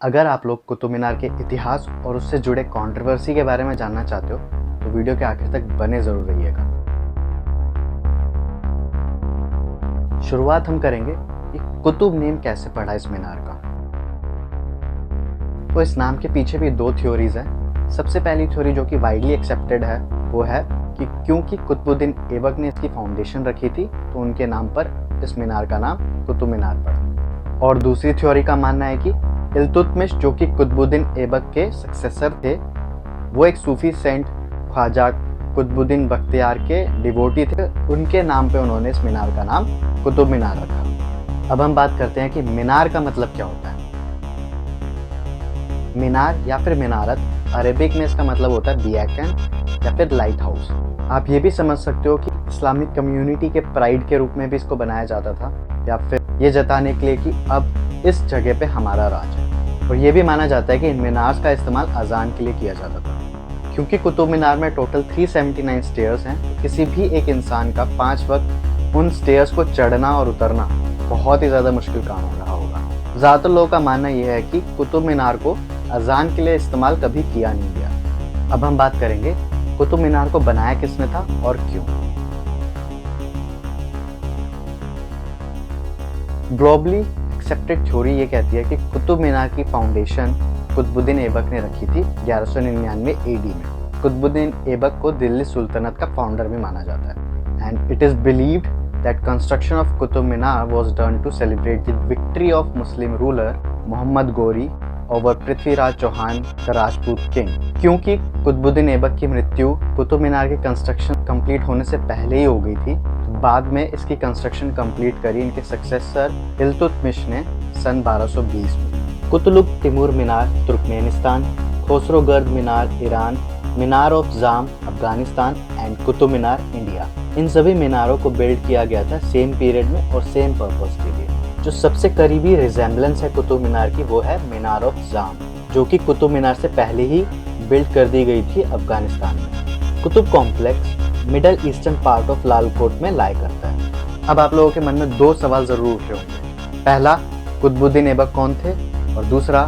अगर आप लोग कुतुब मीनार के इतिहास और उससे जुड़े कंट्रोवर्सी के बारे में जानना चाहते हो तो वीडियो के आखिर तक बने ज़रूर रहिएगा। शुरुआत हम करेंगे कि कुतुब नेम कैसे पड़ा इस मीनार का। तो इस नाम के पीछे भी दो थ्योरीज हैं। सबसे पहली थ्योरी जो कि वाइडली एक्सेप्टेड है वो है कि क्योंकि कुतुबुद्दीन ऐबक ने इसकी फाउंडेशन रखी थी तो उनके नाम पर इस मीनार का नाम कुतुब मीनार पड़ा। और दूसरी थ्योरी का मानना है कि इल्तुतमिश जो कि कुतुबुद्दीन ऐबक के सक्सेसर थे, वो एक सूफी सेंट ख्वाजा कुतुबुद्दीन बख्तियार के डिवोटी थे। उनके नाम पे उन्होंने इस मीनार का नाम कुतुब मीनार रखा। अब हम बात करते हैं कि मीनार का मतलब क्या होता है। मीनार या फिर मिनारत, अरेबिक में इसका मतलब होता है बियाकन या फिर लाइट हाउस। आप ये भी समझ सकते हो कि इस्लामिक कम्युनिटी के प्राइड के रूप में भी इसको बनाया जाता था, या फिर ये जताने के लिए कि अब इस जगह पे हमारा राज है। और ये भी माना जाता है कि इन मीनार्स का इस्तेमाल अजान के लिए किया जाता था। क्योंकि कुतुब मीनार में टोटल 379 स्टेयर्स हैं, तो किसी भी एक इंसान का 5 वक्त उन स्टेयर्स को चढ़ना और उतरना बहुत ही ज़्यादा मुश्किल काम हो रहा होगा। ज़्यादातर लोगों का मानना यह है कि कुतुब मीनार को अजान के लिए इस्तेमाल कभी किया नहीं गया। अब हम बात करेंगे कुतुब मीनार को बनाया किसने था और क्यों। ग्लोबली एक्सेप्टेड थ्योरी ये कहती है कि कुतुब मीनार की फाउंडेशन कुतुबुद्दीन ऐबक ने रखी थी 1199 एडी में। कुतुबुद्दीन ऐबक को दिल्ली सुल्तनत का फाउंडर भी माना जाता है। And it is believed that construction of Qutub Minar was done to celebrate the victory of Muslim ruler Mohammad Ghori over Prithviraj Chauhan the Rajput king. क्योंकि कुतुबुद्दीन ऐबक की मृत्यु कुतुब मीनार की कंस्ट्रक्शन कंप्लीट होने से पहले ही हो गई थी, तो बाद में इसकी कंस्ट्रक्शन कंप्लीट करी इनके सक्सेसर इल्तुतमिश ने सन 1220 में। Qutub Timur Minar Turkmenistan, Khosrogerd Minar Iran, Minar of Jam Afghanistan and Qutub Minar India, इन सभी मीनारों को बिल्ड किया गया था सेम पीरियड में और सेम पर्पस के लिए। जो सबसे करीबी रिजेम्बलेंस है कुतुब मीनार की वो है मीनार ऑफ जाम, जो कि कुतुब मीनार से पहले ही बिल्ड कर दी गई थी अफगानिस्तान में। Qutub complex middle eastern part of Lalkot में लाई करता है। अब आप लोगों के मन में दो सवाल जरूर उठ रहे होंगे। पहला, कुतुबुद्दीन ऐबक कौन थे, और दूसरा,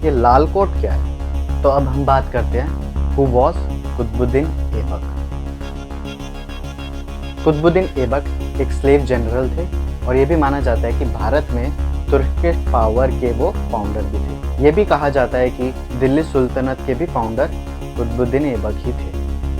ये लालकोट क्या है। तो अब हम बात करते हैं हु वॉज कुतुबुद्दीन ऐबक। कुतुबुद्दीन ऐबक एक स्लेव जनरल थे और ये भी माना जाता है कि भारत में तुर्किश पावर के वो फाउंडर भी थे। ये भी कहा जाता है कि दिल्ली सुल्तनत के भी फाउंडर कुतुबुद्दीन ऐबक ही थे।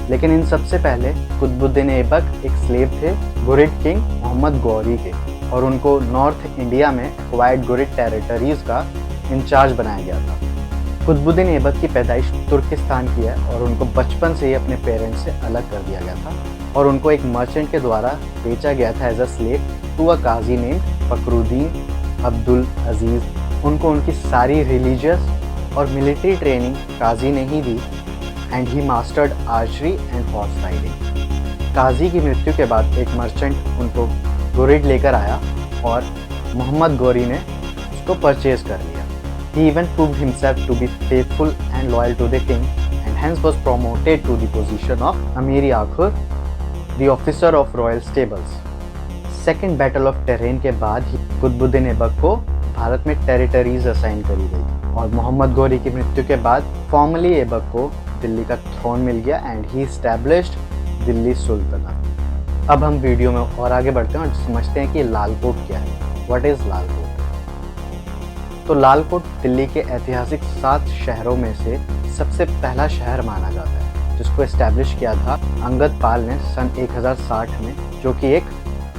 लेकिन इन सबसे पहले कुतुबुद्दीन ऐबक एक स्लेव थे गुरिद किंग मोहम्मद गौरी के, और उनको नॉर्थ इंडिया में एक्वायर्ड गुरिद टेरिटरीज का इंचार्ज बनाया गया था। कुतुबुद्दीन ऐबक की पैदाइश तुर्किस्तान की है और उनको बचपन से ही अपने पेरेंट्स से अलग कर दिया गया था और उनको एक मर्चेंट के द्वारा बेचा गया था as a slave to a Qazi named Fakhruddin Abdul Aziz. उनको उनकी सारी रिलीजियस और मिलिट्री ट्रेनिंग काजी ने ही दी and he mastered archery and horse riding. Qazi की मृत्यु के बाद एक मर्चेंट उनको गुरिद लेकर आया और मोहम्मद गौरी ने उसको परचेज कर लिया। He even proved himself to be faithful and loyal to the king and hence was promoted to the position of Amir-i-Akhur, the officer of royal stables. Second battle of terrain के बाद ही कुतुबुद्दीन ऐबक को भारत में territories assign करी गई और मोहम्मद गौरी की मृत्यु के बाद फॉर्मली ऐबक को दिल्ली का थ्रोन मिल गया एंड ही एस्टैब्लिश्ड दिल्ली सुल्तनत। अब हम वीडियो में और आगे बढ़ते हैं और समझते हैं कि लालकोट क्या है। What is Lalkot? तो लालकोट दिल्ली के ऐतिहासिक 7 शहरों में से सबसे पहला शहर माना जाता है, जिसको एस्टैब्लिश किया था अंगद पाल ने सन 1060 में, जो कि एक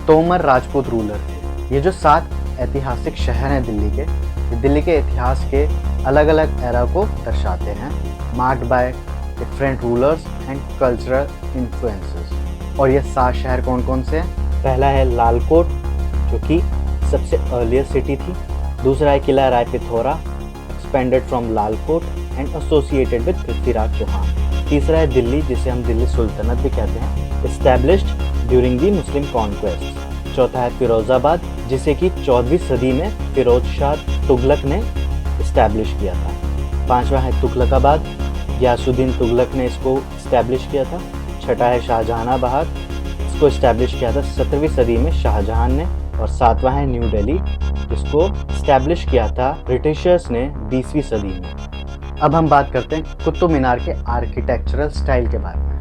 तोमर राजपूत रूलर थे। ये जो 7 ऐतिहासिक शहर हैं दिल्ली के, ये दिल्ली के इतिहास के अलग अलग एरा को दर्शाते हैं, marked by different rulers and cultural influences. और ये 7 शहर कौन कौन से हैं? पहला है लालकोट, जो कि सबसे अर्लियर सिटी थी। दूसरा है Qila Rai Pithora, expanded from Lalkot and associated with Prithviraj Chauhan. तीसरा है दिल्ली, जिसे हम दिल्ली सुल्तनत भी कहते हैं, established during the Muslim conquest. चौथा है फिरोजाबाद, जिसे कि 14वीं सदी में फिरोज शाह तुगलक ने इस्टेब्लिश किया था। पांचवा है तुगलकाबाद, गयासुद्दीन तुगलक ने इसको इस्टेब्लिश किया था। छठा है शाहजहानाबाद, इसको इस्टेब्लिश किया था 17वीं सदी में शाहजहां ने। और सातवां है न्यू दिल्ली, जिसको एस्टैब्लिश किया था ब्रिटिशर्स ने 20वीं सदी में। अब हम बात करते हैं कुतुब मीनार के आर्किटेक्चरल स्टाइल के बारे में।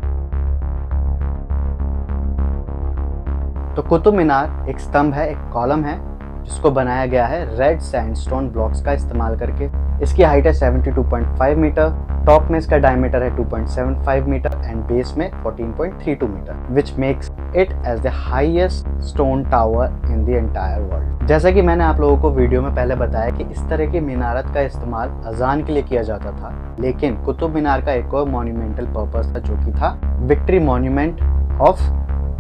तो कुतुब मीनार एक स्तंभ है, एक कॉलम है जिसको बनाया गया है रेड सैंडस्टोन ब्लॉक्स का इस्तेमाल करके। इसकी हाइट है 72.5 मीटर, टॉप में इसका डायमीटर है 2.75 मीटर एंड बेस में 14.32 meter, which makes it as the highest stone tower in the entire world. जैसा कि मैंने आप लोगों को वीडियो में पहले बताया कि इस तरह की मीनारत का इस्तेमाल अजान के लिए किया जाता था, लेकिन कुतुब मीनार का एक और मॉन्यूमेंटल पर्पस था जो कि था victory monument of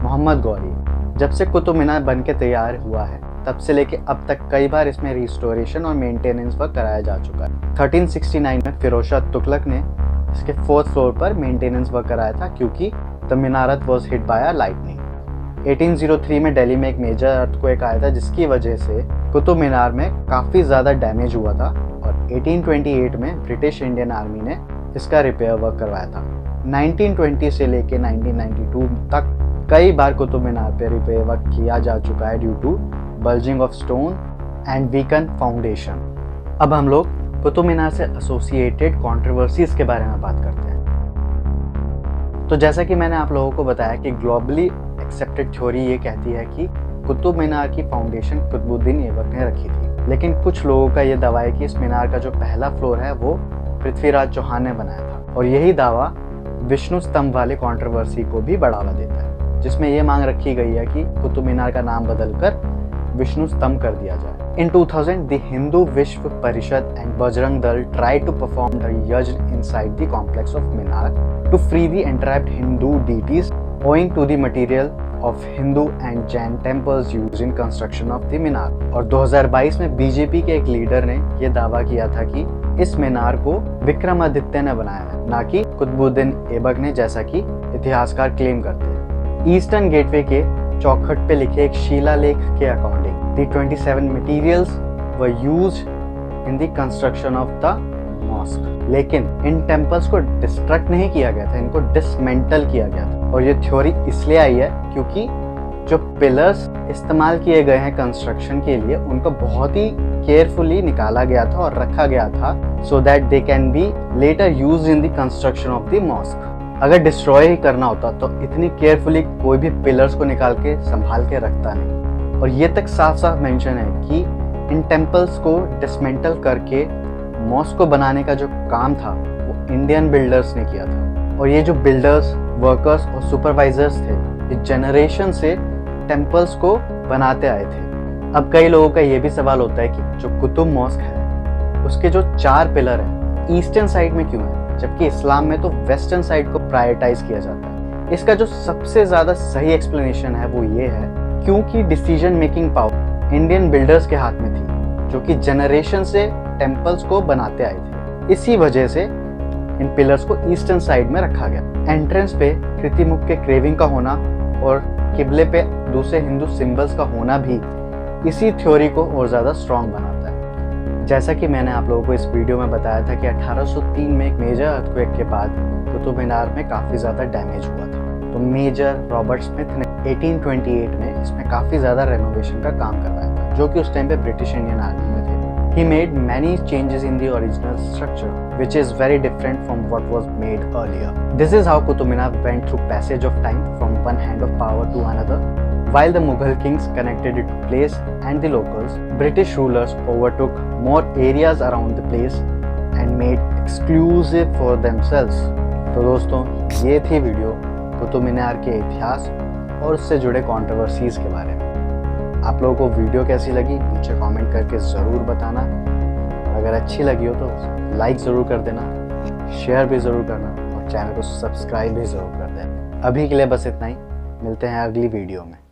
Mohammad Ghori. जब से कुतुब मीनार बन के तैयार हुआ है तब से लेके अब तक कई बार इसमें रिस्टोरेशन और मेंटेनेंस वर्क कराया जा चुका है। 1369 में फिरोज शाह तुगलक ने इसके 4th फ्लोर पर मेंटेनेंस वर्क कराया था क्योंकि the minaret was hit by a lightning. 1803 में दिल्ली में एक मेजर अर्थक्वेक आया था जिसकी वजह से कुतुब मीनार में काफ़ी ज़्यादा डैमेज हुआ था और 1828 में ब्रिटिश इंडियन आर्मी ने इसका रिपेयर वर्क करवाया था। 1920 से लेके 1992 तक कई बार कुतुब मीनार पे रिपेयर वर्क किया जा चुका है due to bulging of stone and weaken foundation. अब हम लोग कुतुब मीनार से एसोसिएटेड कंट्रोवर्सीज के बारे में बात करते हैं। तो जैसा कि मैंने आप लोगों को बताया कि ग्लोबली एक्सेप्टेड थ्योरी ये कहती है कि कुतुब मीनार की फाउंडेशन कुतुबुद्दीन ऐबक ने रखी थी, लेकिन कुछ लोगों का ये दावा है कि इस मीनार का जो पहला फ्लोर है वो पृथ्वीराज चौहान ने बनाया था और यही दावा विष्णु स्तंभ वाले कंट्रोवर्सी को भी बढ़ावा देता है, जिसमें ये मांग रखी गई है कि कुतुब मीनार का नाम बदलकर विष्णु स्तंभ कर दिया जाए। In 2000, the Hindu Vishwa Parishad and Bajrang Dal tried to perform the yajna inside the complex of Minar to free the entrapped Hindu deities owing to the material of Hindu and Jain temples used in construction of the Minar। और 2022 में BJP के एक leader ने यह दावा किया था कि इस मीनार को विक्रमादित्य ने बनाया है, ना कि कुतुबुद्दीन ऐबक ने, जैसा कि इतिहासकार क्लेम करते हैं। ईस्टर्न गेटवे के चौखट पे लिखे एक शिलालेख के according the 27 materials were used in the construction of the mosque, लेकिन इन टेम्पल्स को डिस्ट्रक्ट नहीं किया गया था, इनको डिसमेंटल किया गया था। और ये थ्योरी इसलिए आई है क्योंकि जो पिलर्स इस्तेमाल किए गए हैं कंस्ट्रक्शन के लिए उनको बहुत ही केयरफुली निकाला गया था और रखा गया था so that they can be later used in the construction of the mosque. अगर डिस्ट्रॉय ही करना होता तो इतनी केयरफुली कोई भी पिलर्स को निकाल के संभाल के रखता नहीं। और ये तक साफ साफ मेंशन है कि इन टेम्पल्स को डिसमेंटल करके मॉस्क को बनाने का जो काम था वो इंडियन बिल्डर्स ने किया था। और ये जो बिल्डर्स, वर्कर्स और सुपरवाइजर्स थे ये जनरेशन से टेम्पल्स को बनाते आए थे। अब कई लोगों का ये भी सवाल होता है कि जो कुतुब मॉस्क है उसके जो 4 पिलर हैं ईस्टर्न साइड में क्यों है, जबकि इस्लाम में तो वेस्टर्न साइड को प्रायोरिटाइज किया जाता है। इसका जो सबसे ज़्यादा सही एक्सप्लेनेशन है वो ये है क्योंकि decision making power Indian builders के हाथ में थी जो कि जनरेशन से टेम्पल्स को बनाते आए थे। इसी वजह से इन पिलर्स को ईस्टर्न साइड में रखा गया। एंट्रेंस पे कृतिमुख के क्रेविंग का होना और किबले पे दूसरे हिंदू सिंबल्स का होना भी इसी थ्योरी को और ज़्यादा स्ट्रॉन्ग बनाता है। जैसा कि मैंने आप लोगों को इस वीडियो में बताया था कि 1803 में एक मेजर अर्थक्वेक के बाद कुतुब मीनार में काफ़ी ज़्यादा डैमेज हुआ था, तो मेजर रॉबर्ट स्मिथ ने 1828 में इसमें काफ़ी ज़्यादा रेनोवेशन का काम करवाया था, जो कि उस टाइम पे ब्रिटिश इंडियन आर्मी में थे। He made many changes in the original structure, which is very different from what was made earlier. This is how Qutub Minar went through passage of time from one hand of power to another. While the Mughal kings connected it to place and the locals, British rulers overtook more areas around the place and made exclusive for themselves. तो दोस्तों ये थी video Qutub Minar के इतिहास और उससे जुड़े controversies के बारे में। आप लोगों को वीडियो कैसी लगी नीचे कमेंट करके ज़रूर बताना। अगर अच्छी लगी हो तो लाइक ज़रूर कर देना, शेयर भी ज़रूर करना और चैनल को सब्सक्राइब भी ज़रूर कर देना। अभी के लिए बस इतना ही, मिलते हैं अगली वीडियो में।